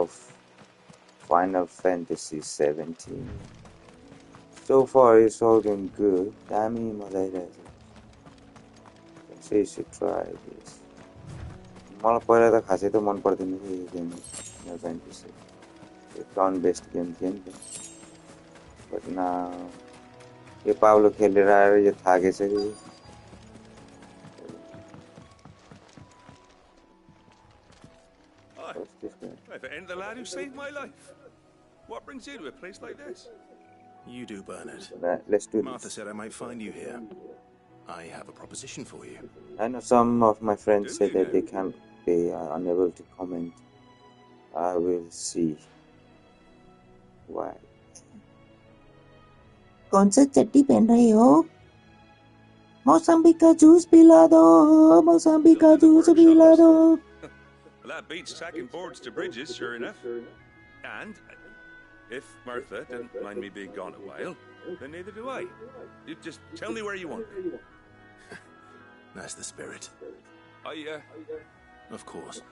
of Final Fantasy 17. So far, it's all going good. Dami malai so you should try this. मलाई पहिला त खासै त मन पर्दैन थियो यो game Final Fantasy. Turn based game थियो नि त. बट नाउ यो पाब्लो खेलेर आएर यो थाकेछ कि. If it ain't the lad who saved my life, what brings you to a place like this? You do, Bernard. Let's do this. Martha said I might find you here. I have a proposition for you. I know some of my friends say that they are unable to comment. I will see why. कौन सा चट्टी पहन रही हो? मौसम्बी का juice पिला दो, मौसम्बी का juice पिला दो. Well, that beats tacking boards to bridges, sure enough. And if Martha didn't mind me being gone a while, then neither do I. You just tell me where you want me. That's the spirit. Of course.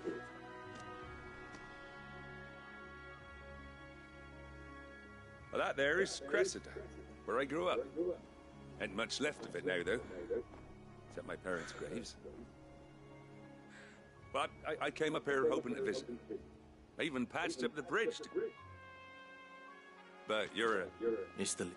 Well, that there is Cressida, where I grew up. Ain't much left of it now, though. Except my parents' graves. But I came up here hoping to visit. I even patched up the bridge. But you're a... It's the...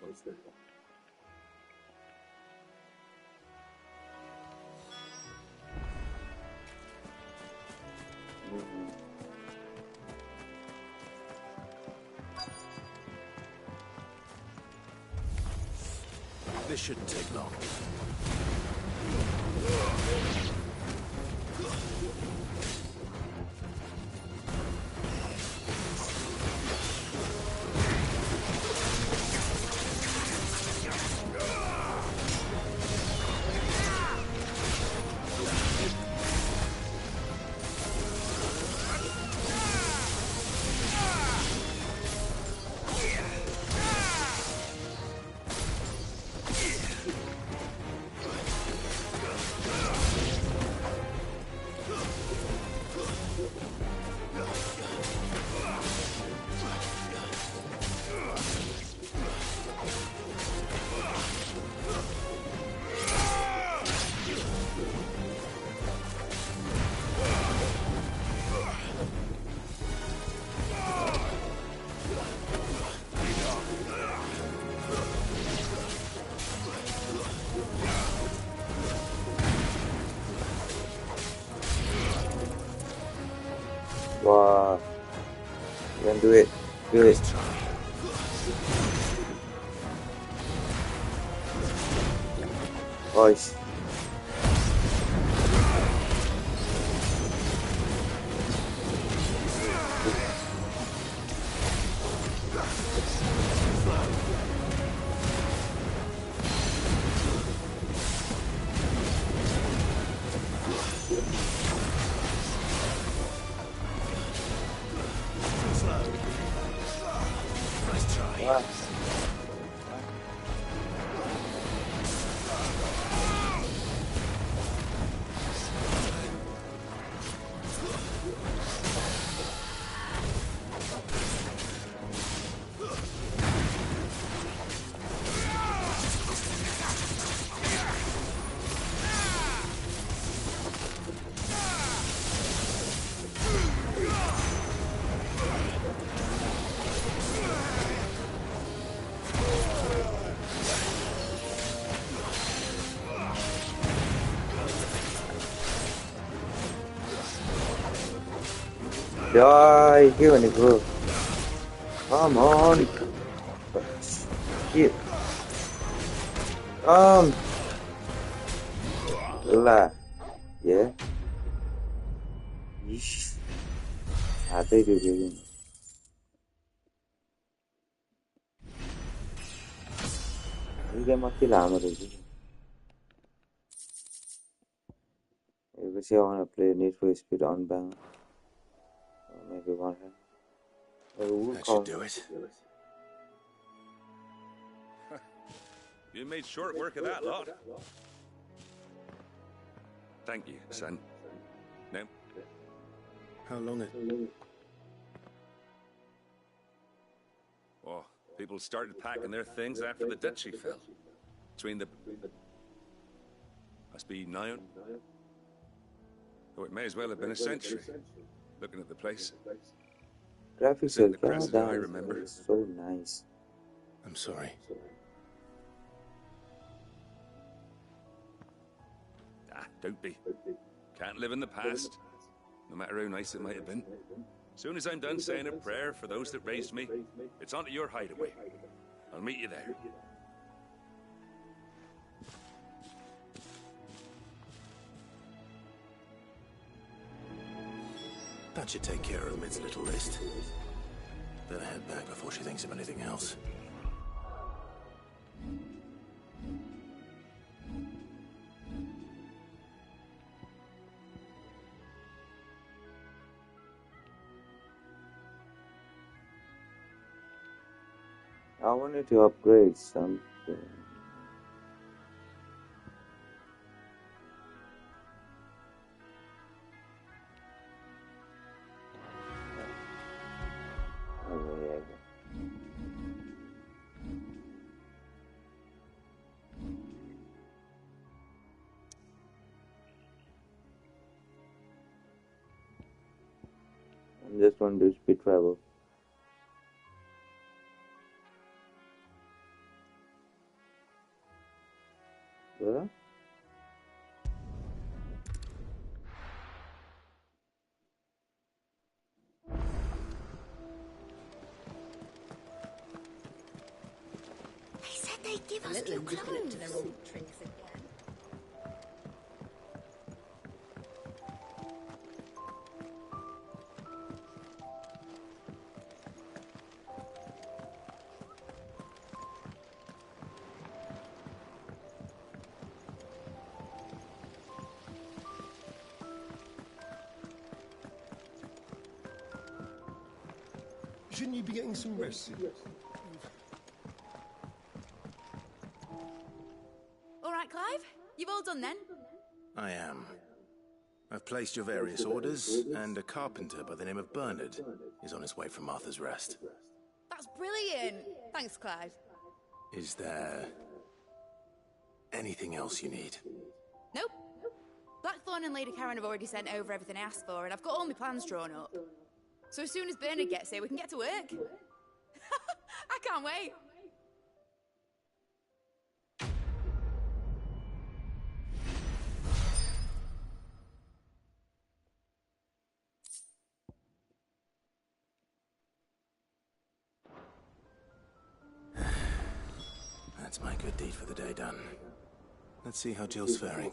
This shouldn't take long. Wow. You can do it. Do it. Boys. Die, give any bro. Come on. Shit. La. Yeah. Yeesh. They do it. You must kill armor. If I want to play Need for Speed Unbound. Maybe one. That should do it. You made short work of that lot. Thank you, son. Now, How long it? Oh, people started packing their things after the duchy fell. Between the... Must be nigh on... Oh, it may as well have been a century. Looking at the place. Graphics This ain't the क्या Cressida I dance remember. is so nice. I'm sorry. Ah, don't be. Can't live in the past, no matter how nice it might have been. Soon as I'm done saying a prayer for those that raised me, it's on to your hideaway. I'll meet you there. That should take care of Mid's little list. Better head back before she thinks of anything else. I wanted to upgrade something. Oh, yeah. I just want to do speed travel. Yeah? They said they'd give us new clothes. To their old tricks again. Shouldn't you be getting some rest? All right, Clive? You've all done then? I am. I've placed your various orders, and a carpenter by the name of Bernard is on his way from Martha's Rest. That's brilliant. Thanks, Clive. Is there anything else you need? Nope. Blackthorn and Lady Karen have already sent over everything I asked for, and I've got all my plans drawn up. So as soon as Bernard gets here, we can get to work. I can't wait. That's my good deed for the day done. Let's see how Jill's faring.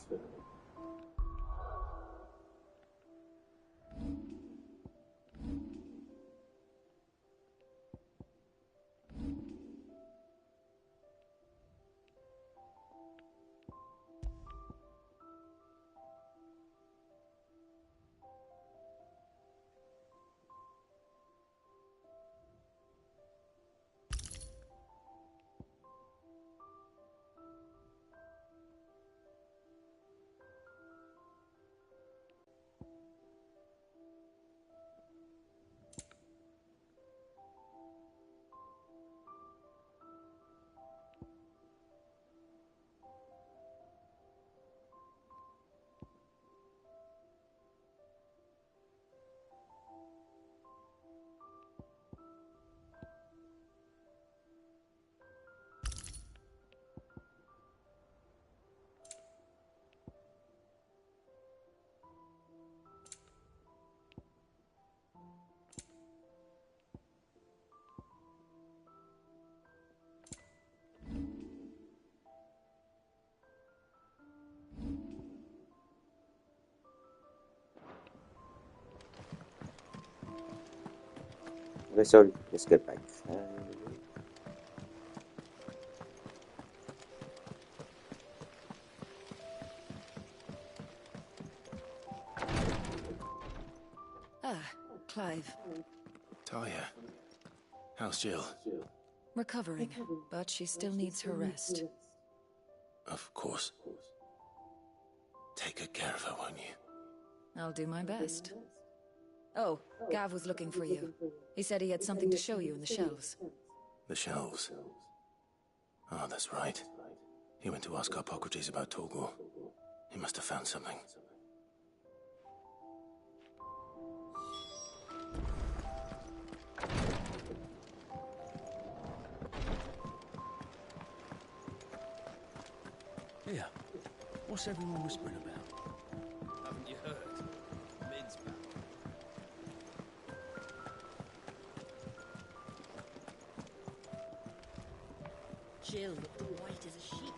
Okay, sorry, let's get back. Clive. Talia, how's Jill? Recovering, but she still needs her rest. Of course. Take good care of her, won't you? I'll do my best. Oh, Gav was looking for you. He said he had something to show you in the shelves. The shelves. Oh, that's right. He went to ask Harpocrates about Torgal. He must have found something. Here. What's everyone whispering about? Haven't you heard? Mid's back. Jill looked white as a sheet.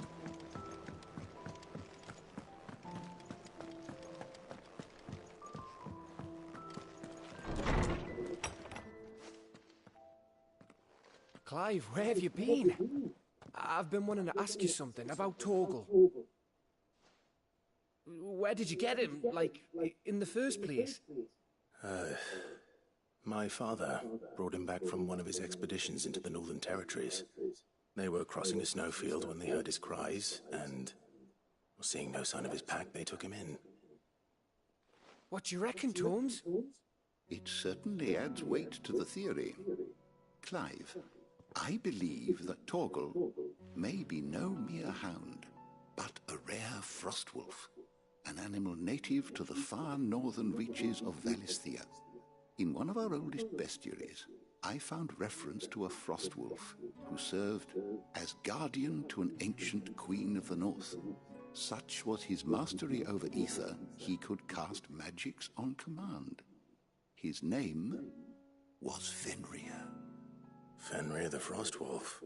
Clive, where have you been? I've been wanting to ask you something about Torgal. Where did you get him, like, in the first place? My father brought him back from one of his expeditions into the Northern Territories. They were crossing a snowfield when they heard his cries, and seeing no sign of his pack, they took him in. What do you reckon, Tomes? It certainly adds weight to the theory. Clive, I believe that Torgal may be no mere hound, but a rare frostwolf, an animal native to the far northern reaches of Valisthea. In one of our oldest bestiaries, I found reference to a frostwolf who served as guardian to an ancient queen of the north. Such was his mastery over ether, he could cast magics on command. His name was Fenrir. Fenrir the Frostwolf.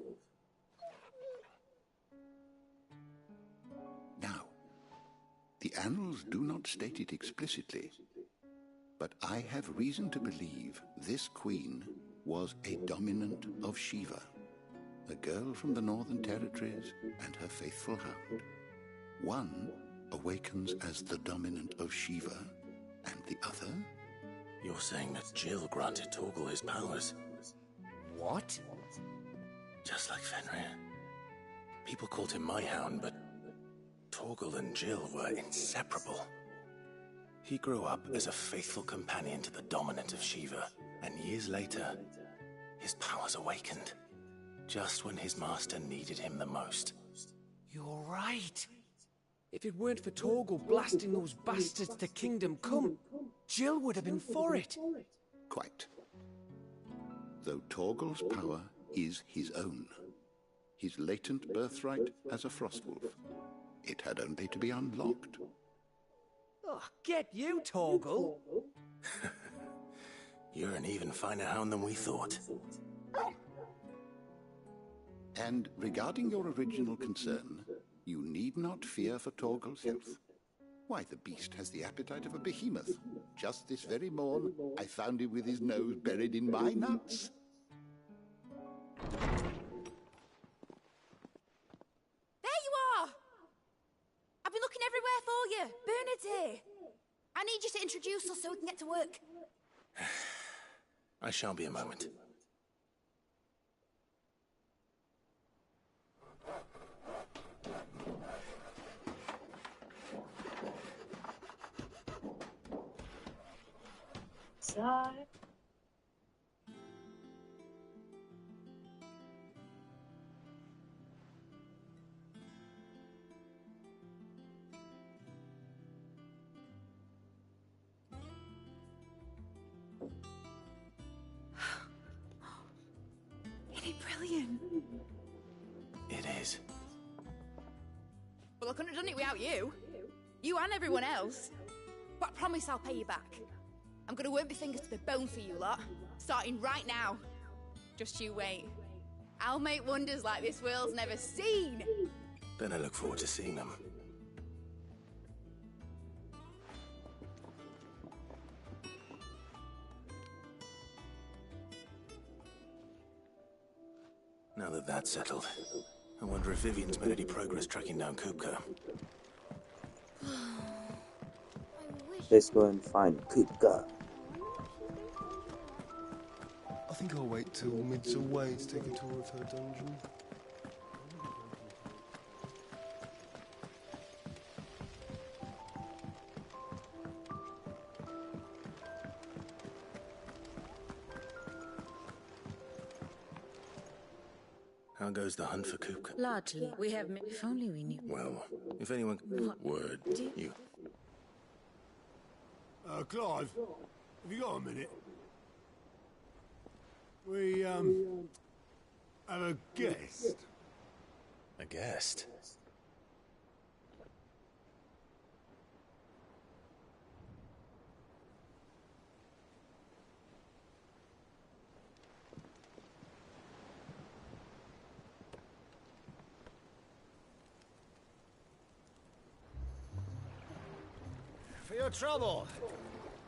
Now, the annals do not state it explicitly, but I have reason to believe this queen was a dominant of Shiva, a girl from the Northern Territories and her faithful hound. One awakens as the dominant of Shiva, and the other? You're saying that Jill granted Torgal his powers? What? Just like Fenrir. People called him my hound, but Torgal and Jill were inseparable. He grew up as a faithful companion to the dominant of Shiva, and years later, his powers awakened, just when his master needed him the most. You're right. If it weren't for Torgal blasting those bastards to Kingdom Come, Jill would have been for it. Quite. Though Torgal's power is his own, his latent birthright as a frostwolf, it had only to be unlocked. Oh, get you, Torgal! You're an even finer hound than we thought. And regarding your original concern, you need not fear for Torgal's health. Why, the beast has the appetite of a behemoth. Just this very morn, I found him with his nose buried in my nuts. There you are! I've been looking everywhere for you. Bernard's here. I need you to introduce us so we can get to work. I shall be a moment. Side. Isn't it brilliant? It is. Well, I couldn't have done it without you. You and everyone else. But I promise I'll pay you back. I'm gonna work my fingers to the bone for you lot, starting right now. Just you wait. I'll make wonders like this world's never seen. Then I look forward to seeing them. Now that that's settled, I wonder if Vivian's made any progress tracking down Kupka. Let's go and find Kupka. I think I'll wait till Mid's away to take a tour of her dungeon. How goes the hunt for Kupka? Largely, we have... If only we knew. Well, if anyone... Word. You... Clive, have you got a minute? We, have a guest. A guest? For your trouble.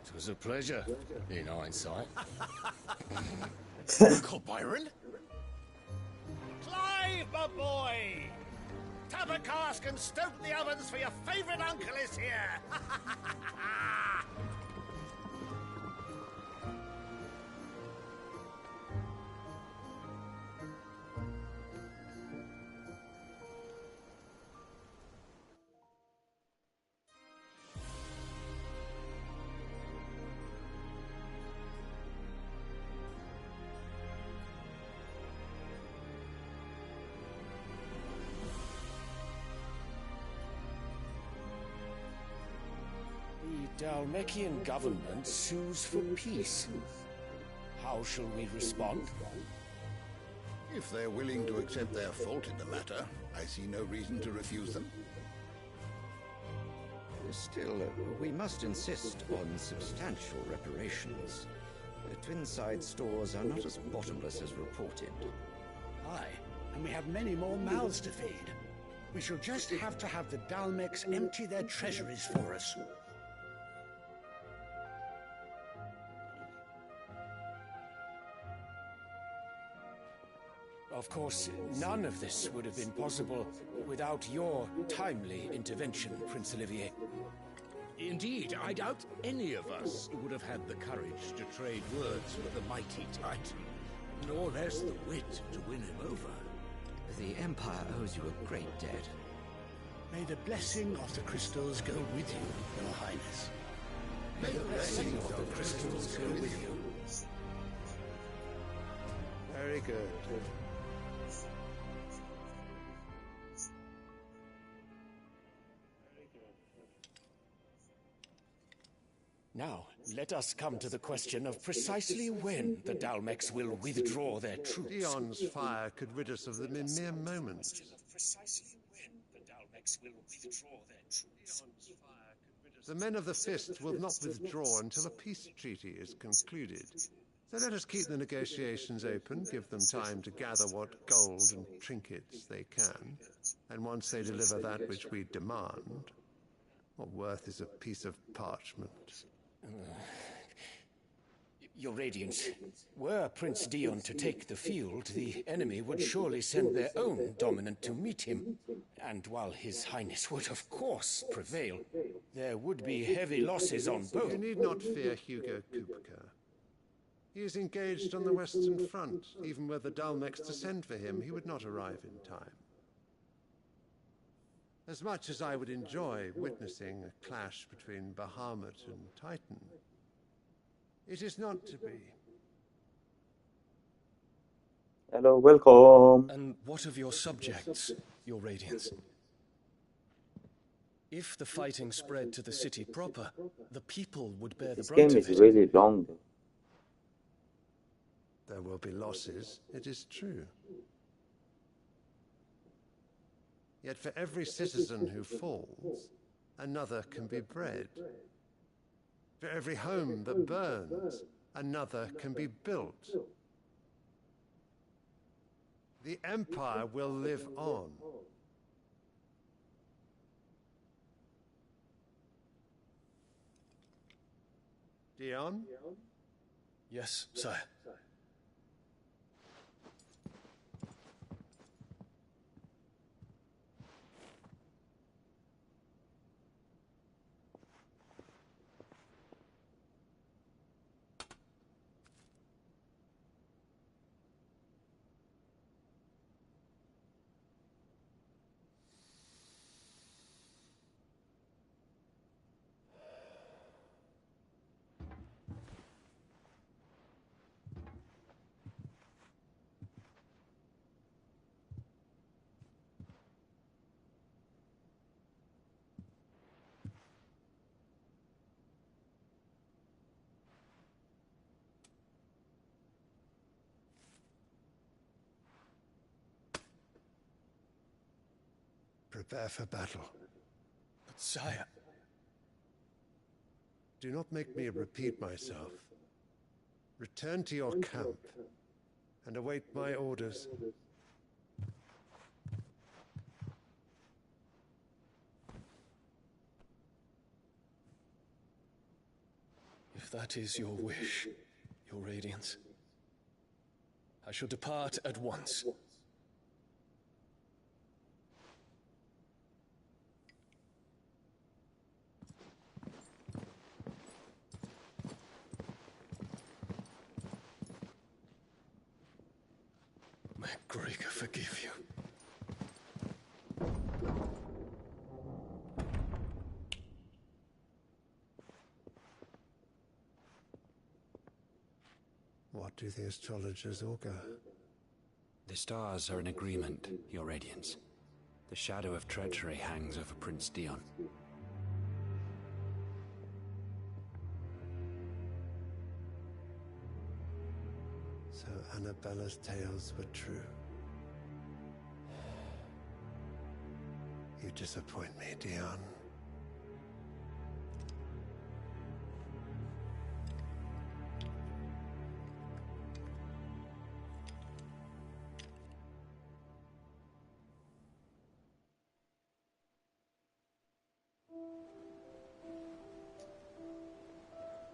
It was a pleasure, in hindsight. Uncle Byron? Clive, my boy! Tap a cask and stoke the ovens for your favourite uncle is here! The Dalmekian government sues for peace. How shall we respond? If they're willing to accept their fault in the matter, I see no reason to refuse them. Still, we must insist on substantial reparations. Twinside stores are not as bottomless as reported. Aye, and we have many more mouths to feed. We shall just have to have the Dalmeks empty their treasuries for us. Of course, none of this would have been possible without your timely intervention, Prince Olivier. Indeed, I doubt any of us would have had the courage to trade words with the mighty Titan, nor less the wit to win him over. The Empire owes you a great debt. May the blessing of the crystals go with you, Your Highness. May the blessing of the crystals go with you. Very good. Now, let us come to the question of precisely when the Dalmeks will withdraw their troops. Dion's fire could rid us of them in mere moments. The men of the Fist will not withdraw until a peace treaty is concluded. So let us keep the negotiations open, give them time to gather what gold and trinkets they can, and once they deliver that which we demand, what worth is a piece of parchment? Your Radiance, were Prince Dion to take the field, the enemy would surely send their own dominant to meet him. And while His Highness would of course prevail, there would be heavy losses on both. You need not fear Hugo Kupka. He is engaged on the Western Front. Even were the Dalmeks to send for him, he would not arrive in time. As much as I would enjoy witnessing a clash between Bahamut and Titan, it is not to be. Hello, welcome. And what of your subjects, Your Radiance? If the fighting spread to the city proper, the people would bear the This brunt game of is it. really long though. There will be losses, it is true. Yet for every citizen who falls, another can be bred. For every home that burns, another can be built. The Empire will live on. Dion? Yes, sire. Prepare for battle. But sire... Do not make me repeat myself. Return to your camp and await my orders. If that is your wish, your Radiance, I shall depart at once. May Gregor forgive you. What do the astrologers augur? The stars are in agreement, Your Radiance. The shadow of treachery hangs over Prince Dion. So Annabella's tales were true. You disappoint me, Dion.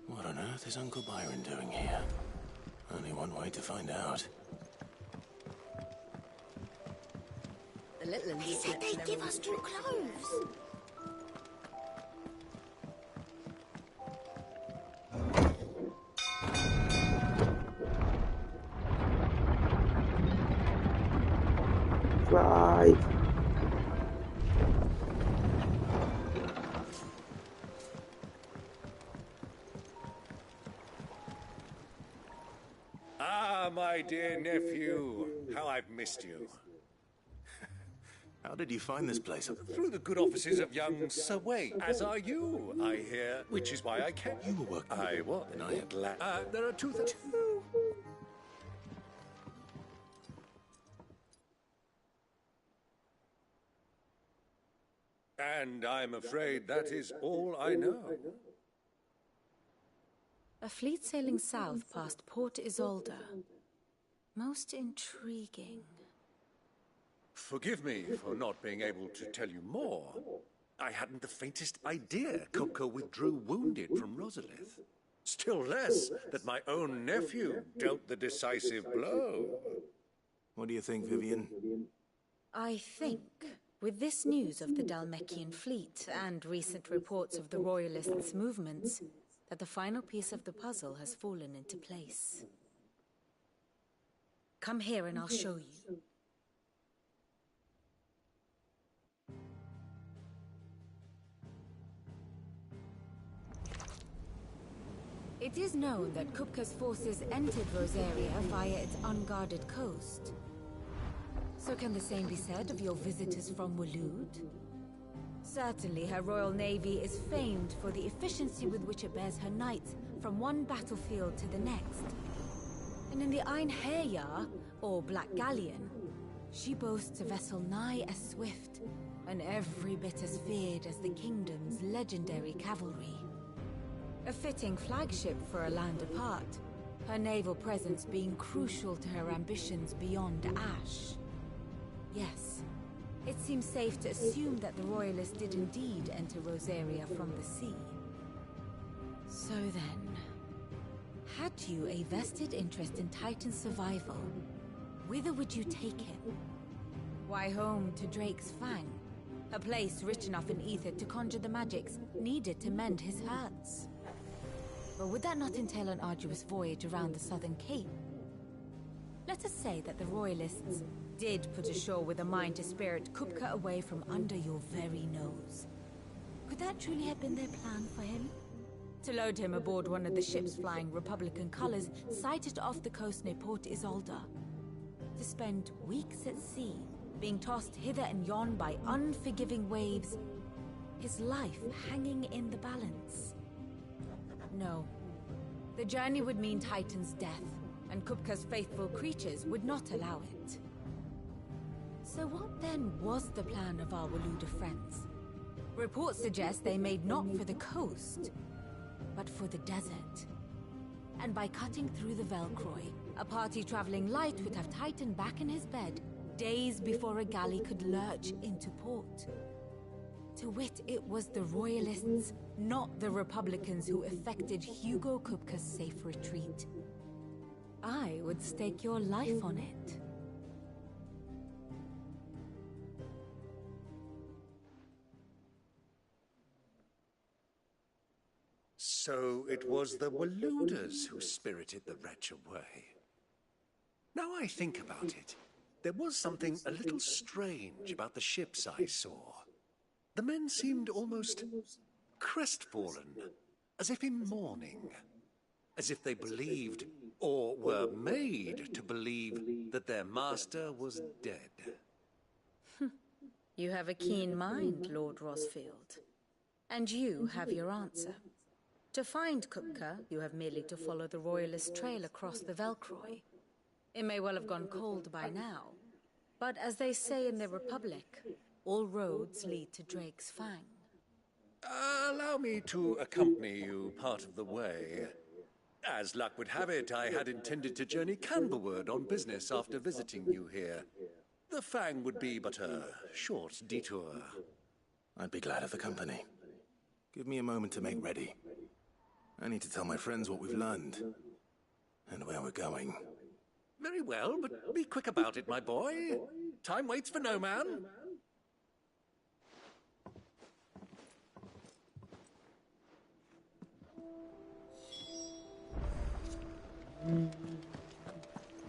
What on earth is Uncle Byron doing here? Only one way to find out. The little He said they'd give us more clothes. Right. Ah, my dear nephew, how I've missed you. How did you find this place? Through the good offices of young Sir Wayne, as are you, I hear, which is why I came. You were working. I was. And I had there are two things. And I'm afraid that is all I know. A fleet sailing south past Port Isolde. Most intriguing. Forgive me for not being able to tell you more. I hadn't the faintest idea Kupka withdrew wounded from Rosalith. Still less that my own nephew dealt the decisive blow. What do you think, Vivian? I think, with this news of the Dalmekian fleet and recent reports of the Royalists' movements, that the final piece of the puzzle has fallen into place. Come here and I'll show you. It is known that Kupka's forces entered Rosaria via its unguarded coast. So can the same be said of your visitors from Waloed? Certainly her royal navy is famed for the efficiency with which it bears her knights from one battlefield to the next. And in the Einherjar, or Black Galleon, she boasts a vessel nigh as swift and every bit as feared as the kingdom's legendary cavalry. A fitting flagship for a land apart, her naval presence being crucial to her ambitions beyond Ash. Yes, it seems safe to assume that the Royalists did indeed enter Rosaria from the sea. So then, had you a vested interest in Titan's survival, whither would you take him? Why, home to Drake's Fang, a place rich enough in ether to conjure the magics needed to mend his hurts. But would that not entail an arduous voyage around the southern cape? Let us say that the Royalists did put ashore with a mind to spirit Kupka away from under your very nose. Could that truly have been their plan for him? To load him aboard one of the ships flying Republican colors sighted off the coast near Port Isolde. To spend weeks at sea, being tossed hither and yon by unforgiving waves, his life hanging in the balance. No. The journey would mean Titan's death, and Kupka's faithful creatures would not allow it. So what then was the plan of our Waluda friends? Reports suggest they made not for the coast, but for the desert. And by cutting through the Velcroy, a party traveling light would have Titan back in his bed days before a galley could lurch into port. To wit, it was the Royalists, not the Republicans, who effected Hugo Kupka's safe retreat. I would stake your life on it. So it was the Waludas who spirited the wretch away. Now I think about it, there was something a little strange about the ships I saw. The men seemed almost crestfallen, as if in mourning, as if they believed, or were made to believe, that their master was dead. You have a keen mind, Lord Rosfield. And you have your answer. To find Kupka, you have merely to follow the Royalist trail across the Velcroy. It may well have gone cold by now, but as they say in the Republic, all roads lead to Drake's Fang. Allow me to accompany you part of the way. As luck would have it, I had intended to journey Canberward on business after visiting you here. The Fang would be but a short detour. I'd be glad of the company. Give me a moment to make ready. I need to tell my friends what we've learned, and where we're going. Very well, but be quick about it, my boy. Time waits for no man.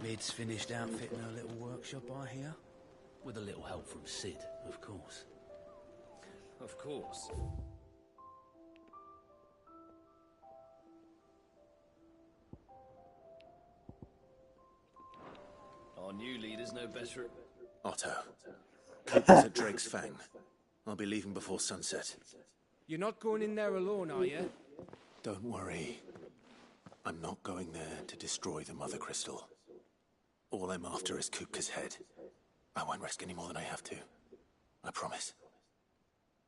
Mid's finished outfitting her little workshop, I hear. With a little help from Sid, of course. Of course. Our new leader's no better. Otto, keep us at Drake's Fang. I'll be leaving before sunset. You're not going in there alone, are you? Don't worry. I'm not going there to destroy the Mother Crystal. All I'm after is Kupka's head. I won't risk any more than I have to. I promise.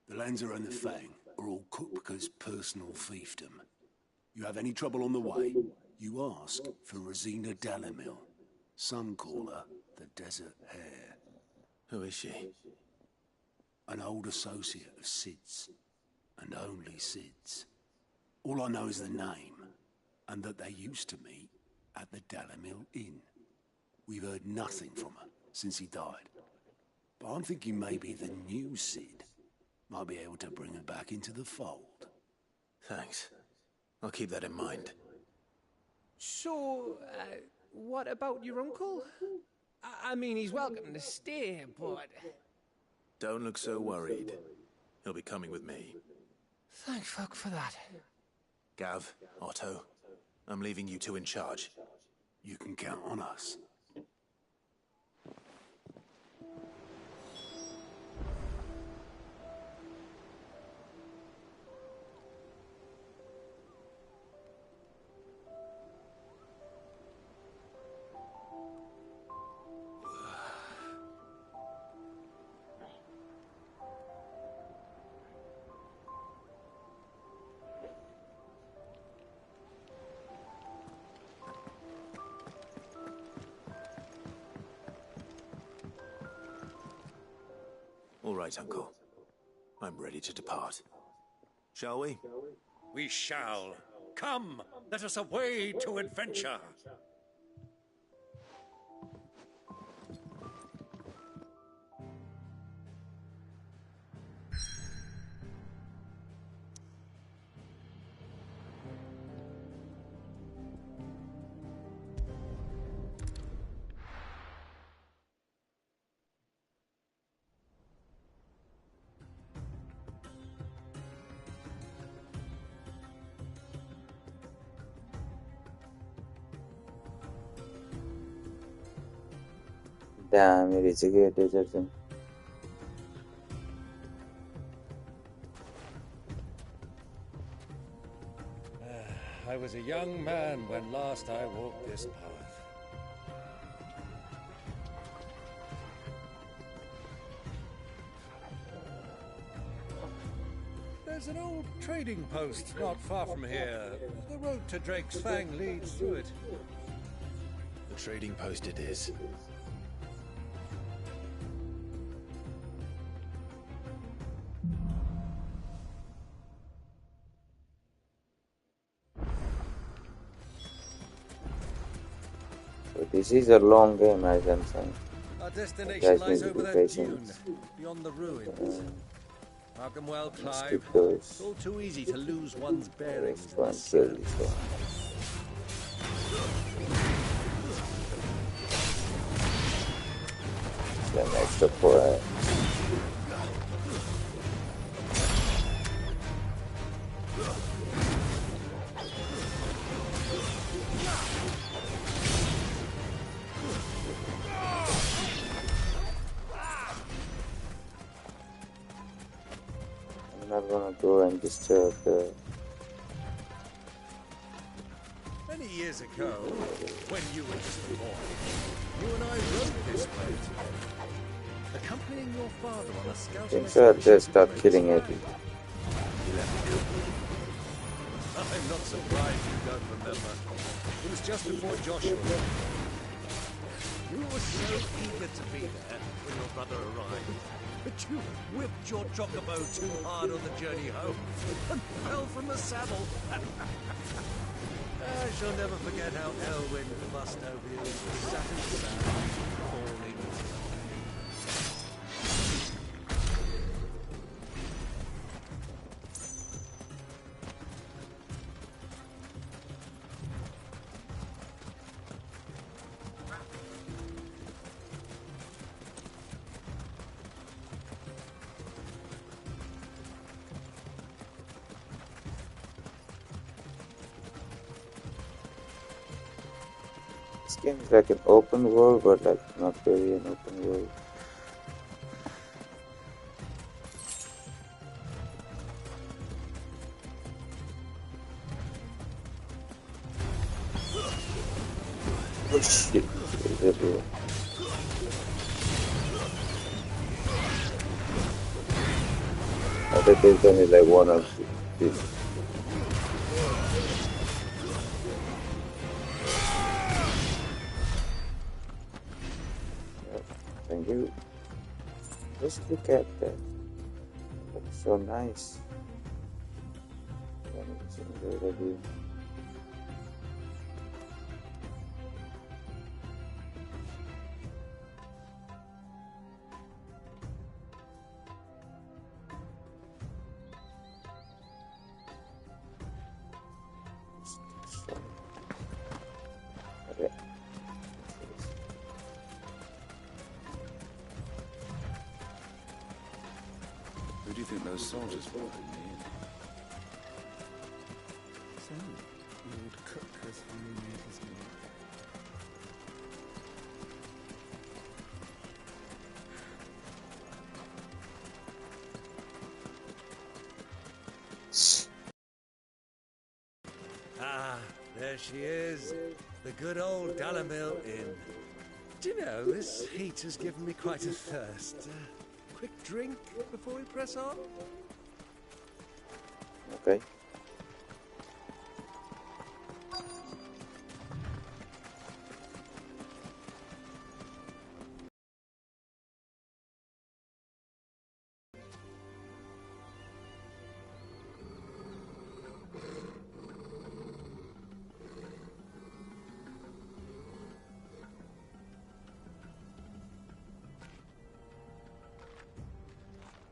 The Lancer and the Fang are all Kupka's personal fiefdom. You have any trouble on the way, you ask for Rosina Dalamil. Some call her the Desert Hare. Who is she? An old associate of Sid's, and only Sid's. All I know is the name, and that they used to meet at the Dalamil Inn. We've heard nothing from her since he died. But I'm thinking maybe the new Sid might be able to bring her back into the fold. Thanks. I'll keep that in mind. So, what about your uncle? I mean, he's welcome to stay, but... Don't look so worried. He'll be coming with me. Thank fuck for that. Gav, Otto, I'm leaving you two in charge. You can count on us. All right, Uncle. I'm ready to depart. Shall we? We shall. Come, let us away to adventure. Damn, you reach a desert zone. I was a young man when last I walked this path. There's an old trading post not far from here. The road to Drake's Fang leads through it. The trading post it is. So this is a long game, as I'm saying. Our destination Guys lies need to over be that patient. dune, beyond the ruins. Welcome well, Clive. Skip those. It's all too easy to lose one's bearings. Let's go and kill this one. Then extra 4 items. I'm not gonna go and disturb the... Many years ago, when you were just a boy, you and I rode this place, accompanying your father on a scouting Think so, I'll just start killing it. I'm not surprised you don't remember. It was just before Joshua. You were so eager to be there when your brother arrived, but you whipped your chocobo too hard on the journey home and fell from the saddle. I shall never forget how Elwyn fussed over you, sat and sat, falling. This game is like an open world, but like not really an open world. Oh shit, it's everywhere. I bet there's only like one or two. Thank you. Just look at that. It looks so nice. Okay. Who do you think those soldiers were? So, the old cook has finally made his mark. Ah, there she is. The good old Dalamil Inn. Do you know, this heat has given me quite a thirst. Quick drink before we press on? Okay.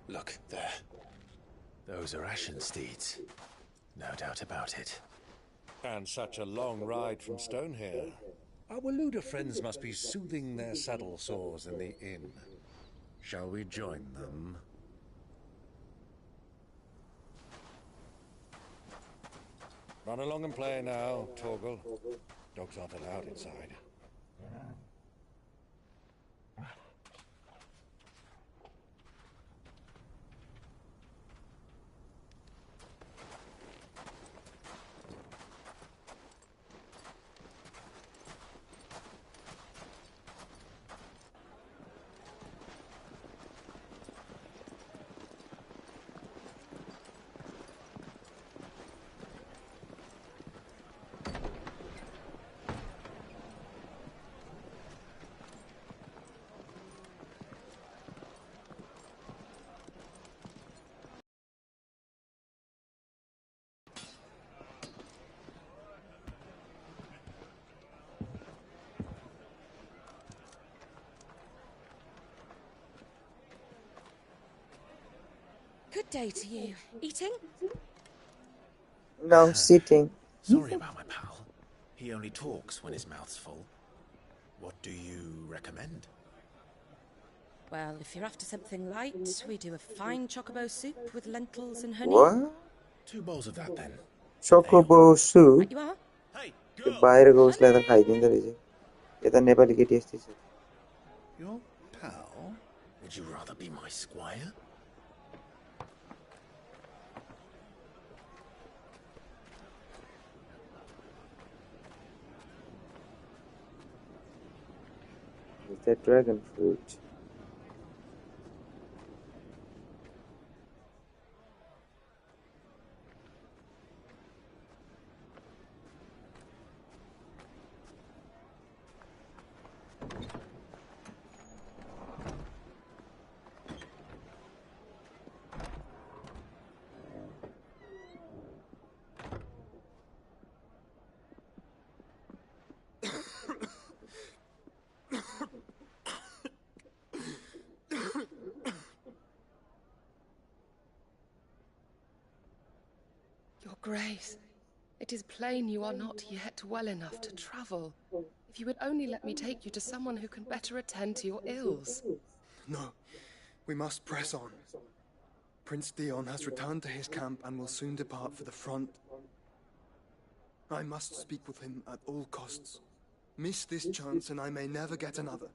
Look, there. Those are ashen steeds. No doubt about it. And such a long ride from Stonehere. Our Waluda friends must be soothing their saddle sores in the inn. Shall we join them? Run along and play now, Torgal. Dogs aren't allowed inside. Good day to you. Eating? Now sitting. Sorry about my pal. He only talks when his mouth's full. What do you recommend? Well, if you're after something light, we do a fine chocobo soup with lentils and honey. What? 2 bowls of that then. Chocobo soup? Right you are. त्यो बाहिरको उसलाई त खाइदिँदो रहेछ यता नेपाली केटी यस्तै छ Your pal? Would you rather be my squire? Is that dragon fruit? Your Grace, it is plain you are not yet well enough to travel. If you would only let me take you to someone who can better attend to your ills. No, we must press on. Prince Dion has returned to his camp and will soon depart for the front. I must speak with him at all costs. Miss this chance and I may never get another.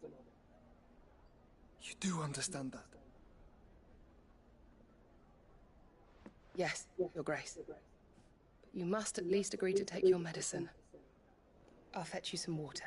You do understand that? Yes, Your Grace. But you must at least agree to take your medicine. I'll fetch you some water.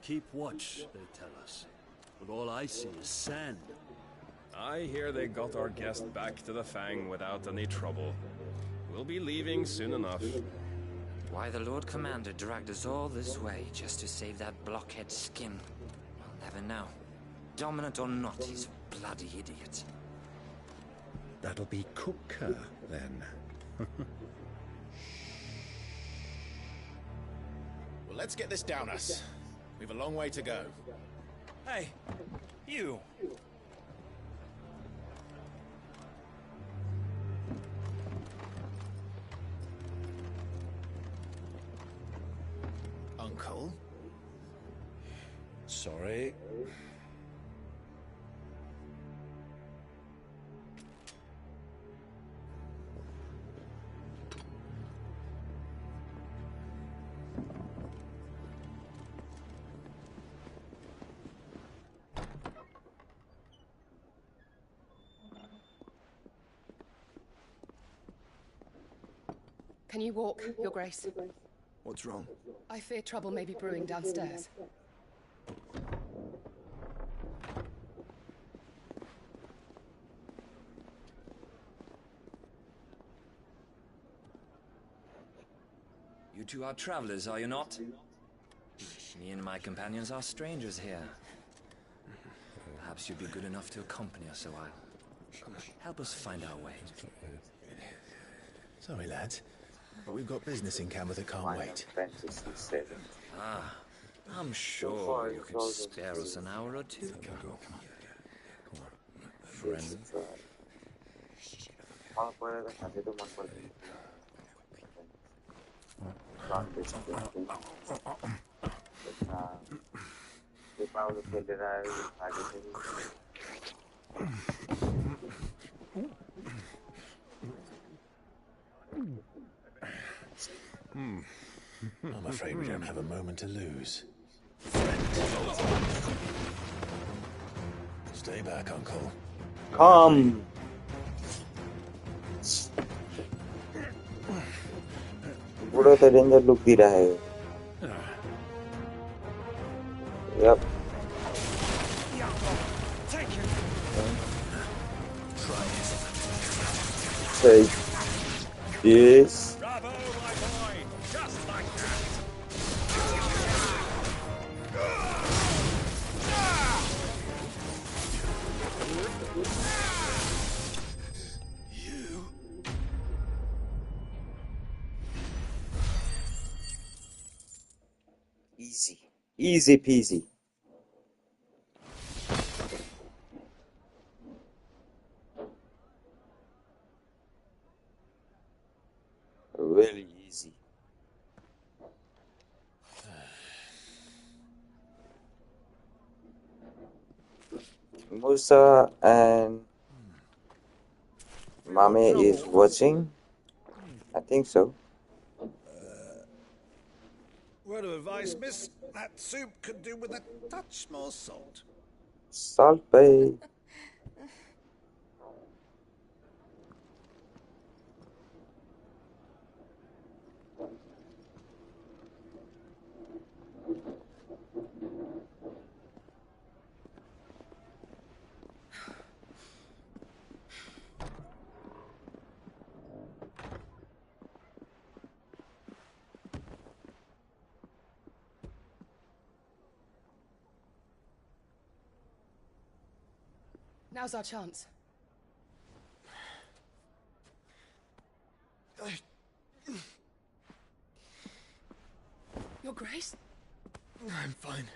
Keep watch, they tell us. But all I see is sand. I hear they got our guest back to the Fang without any trouble. We'll be leaving soon enough. Why the Lord Commander dragged us all this way just to save that blockhead skin, we'll never know. Dominant or not, he's a bloody idiot. That'll be Cooker, then. Well, let's get this down us. We've a long way to go. Hey, you. Uncle? Sorry. Can you walk, Your Grace? What's wrong? I fear trouble may be brewing downstairs. You two are travelers, are you not? Me and my companions are strangers here. Perhaps you'd be good enough to accompany us a while. Help us find our way. Sorry, lads. But we've got business in camera that can't wait. Ah, I'm sure you could spare us an hour or two. Friend. I'm afraid we don't have a moment to lose. Stay back, Uncle. Come. बूढ़ा तो danger look दे रहा है. Yep. Take this. Bravo, my boy! Just like that! You. Easy. Easy peasy. Really easy. Musa and Mame is watching. I think so. Word of advice, miss. That soup could do with a touch more salt. Salt Bay. Now's our chance. Your Grace? I'm fine.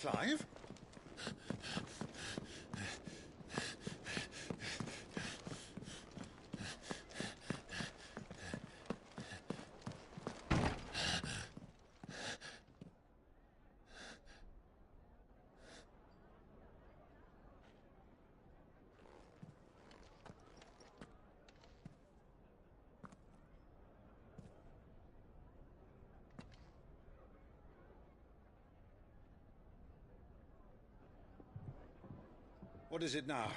Clive? What is it now?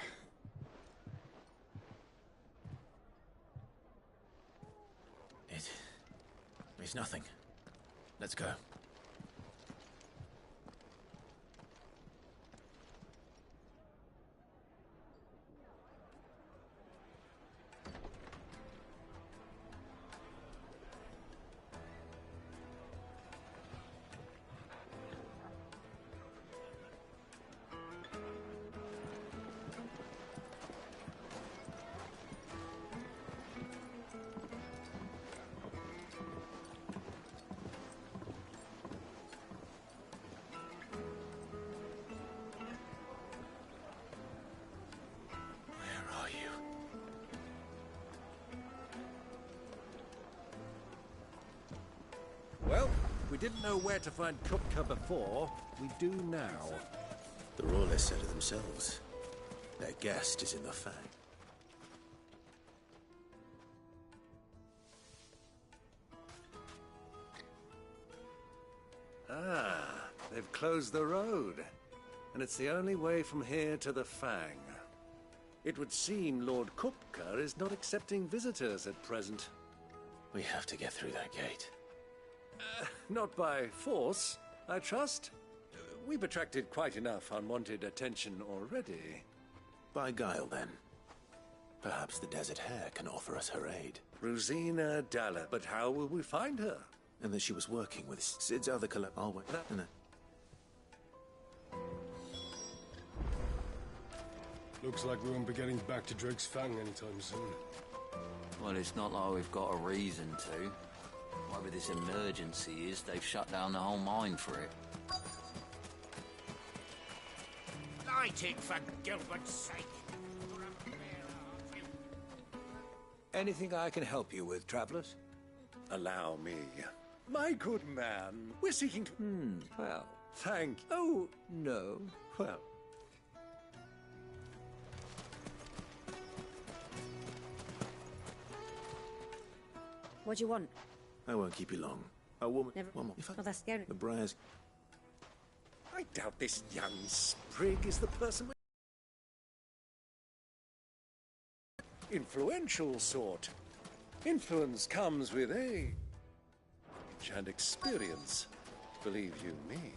It's nothing. Let's go. Well, we didn't know where to find Kupka before. We do now. The Royalists said it themselves. Their guest is in the Fang. Ah, they've closed the road. And it's the only way from here to the Fang. It would seem Lord Kupka is not accepting visitors at present. We have to get through that gate. Not by force, I trust. We've attracted quite enough unwanted attention already. By guile, then. Perhaps the Desert Hare can offer us her aid. Rosina Dalla, but how will we find her? And that she was working with Sid's other I'll wait. No. Looks like we won't be getting back to Drake's Fang anytime soon. Well, it's not like we've got a reason to. Whatever this emergency is, they've shut down the whole mine for it. Light it, for Gilbert's sake! Anything I can help you with, travelers? Allow me. My good man, we're seeking to... well, thank... Oh, no. Well... What do you want? I won't keep you long. A woman... Never... One more. Oh, that's scary. The briars... I doubt this young sprig is the person... Influential sort. Influence comes with age and experience, believe you me.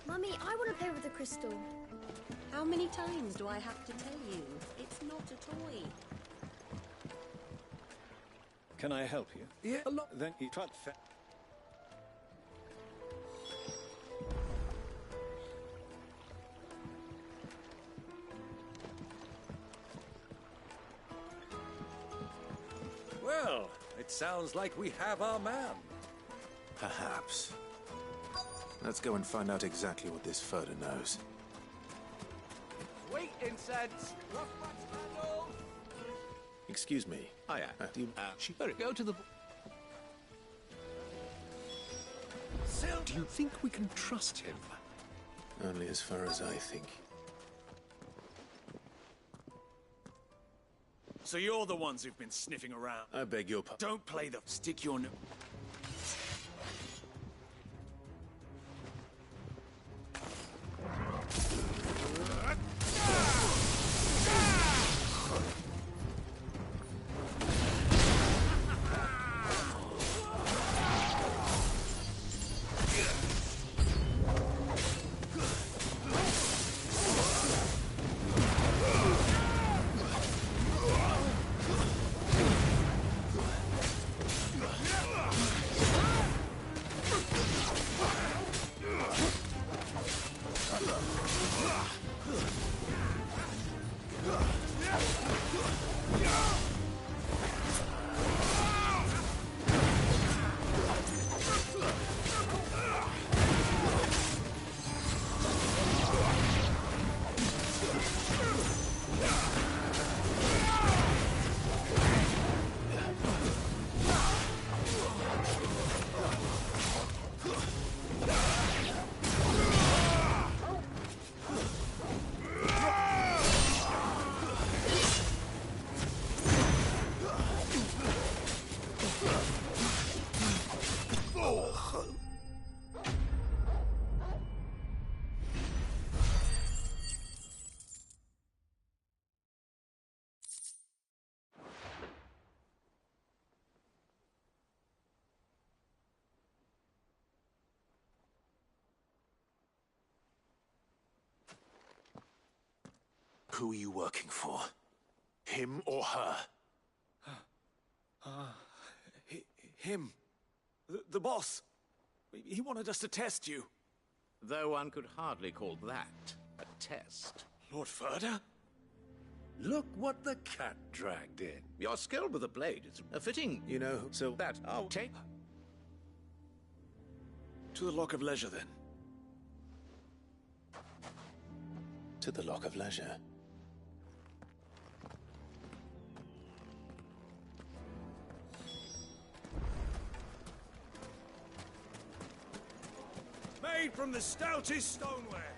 Mummy, I want to play with the crystal. How many times do I have to tell you? It's not a toy. Can I help you? Yeah, a lot. Then you try. Well, it sounds like we have our man. Perhaps. Let's go and find out exactly what this photo knows. Wait, incense! Excuse me. Hiya. Go to the... Do you think we can trust him? Only as far as I think. So you're the ones who've been sniffing around. I beg your pardon. Don't play the... Stick your... Who are you working for? Him or her? Him. The boss. He wanted us to test you. Though one could hardly call that a test. Lord Furder? Look what the cat dragged in. Your skill with the blade is a fitting. You know, so that I'll take. To the Lock of Leisure, then. To the Lock of Leisure. Made from the stoutest stoneware.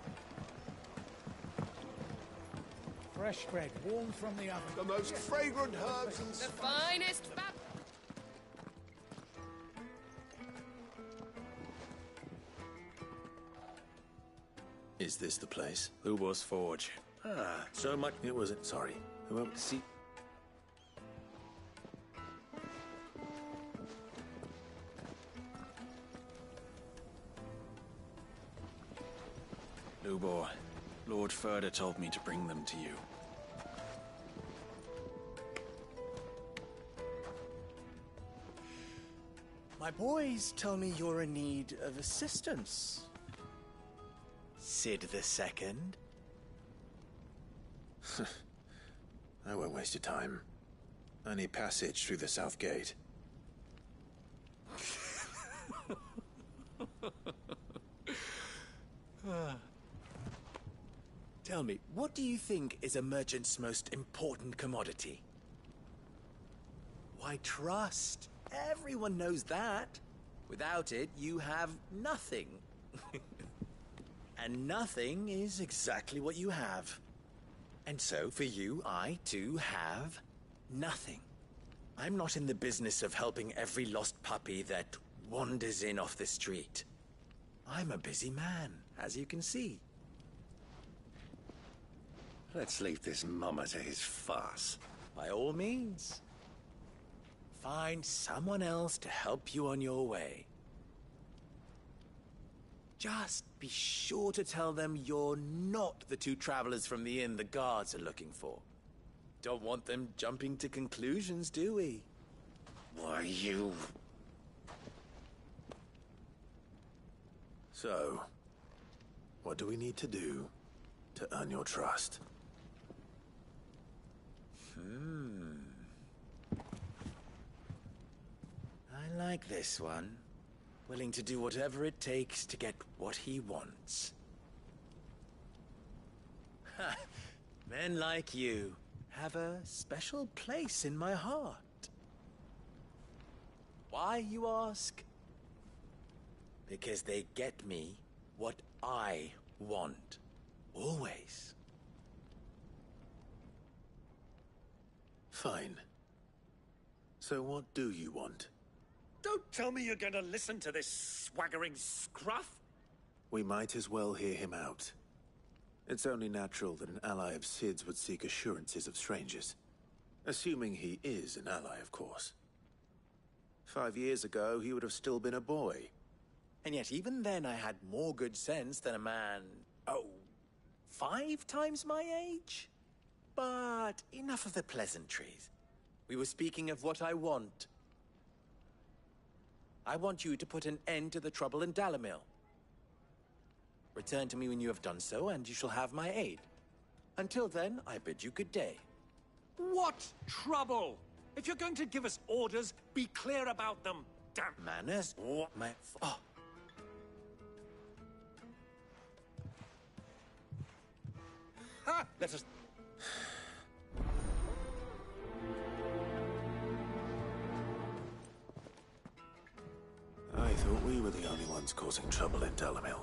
Fresh bread, warm from the oven. The most fragrant herbs and... The finest fat... Is this the place? Who was Forge? Ah, so much... It wasn't. Sorry. Whoever... See... Lubor, Lord Furder told me to bring them to you. My boys tell me you're in need of assistance. Sid the Second? I won't waste your time. I need passage through the south gate. Tell me, what do you think is a merchant's most important commodity? Why, trust. Everyone knows that. Without it, you have nothing. And nothing is exactly what you have. And so, for you, I, too, have nothing. I'm not in the business of helping every lost puppy that wanders in off the street. I'm a busy man, as you can see. Let's leave this mummer to his farce. By all means. Find someone else to help you on your way. Just be sure to tell them you're not the two travelers from the inn the guards are looking for. Don't want them jumping to conclusions, do we? Why, you... So, what do we need to do to earn your trust? I like this one. Willing to do whatever it takes to get what he wants. Ha! Men like you have a special place in my heart. Why, you ask? Because they get me what I want. Always. Fine. So what do you want? Don't tell me you're going to listen to this swaggering scruff! We might as well hear him out. It's only natural that an ally of Sid's would seek assurances of strangers. Assuming he is an ally, of course. 5 years ago, he would have still been a boy. And yet even then I had more good sense than a man, 5 times my age? But enough of the pleasantries. We were speaking of what I want. I want you to put an end to the trouble in Dalamil. Return to me when you have done so, and you shall have my aid. Until then, I bid you good day. What trouble? If you're going to give us orders, be clear about them. Damn manners. Ha! Let us... I thought we were the only ones causing trouble in Dalamil.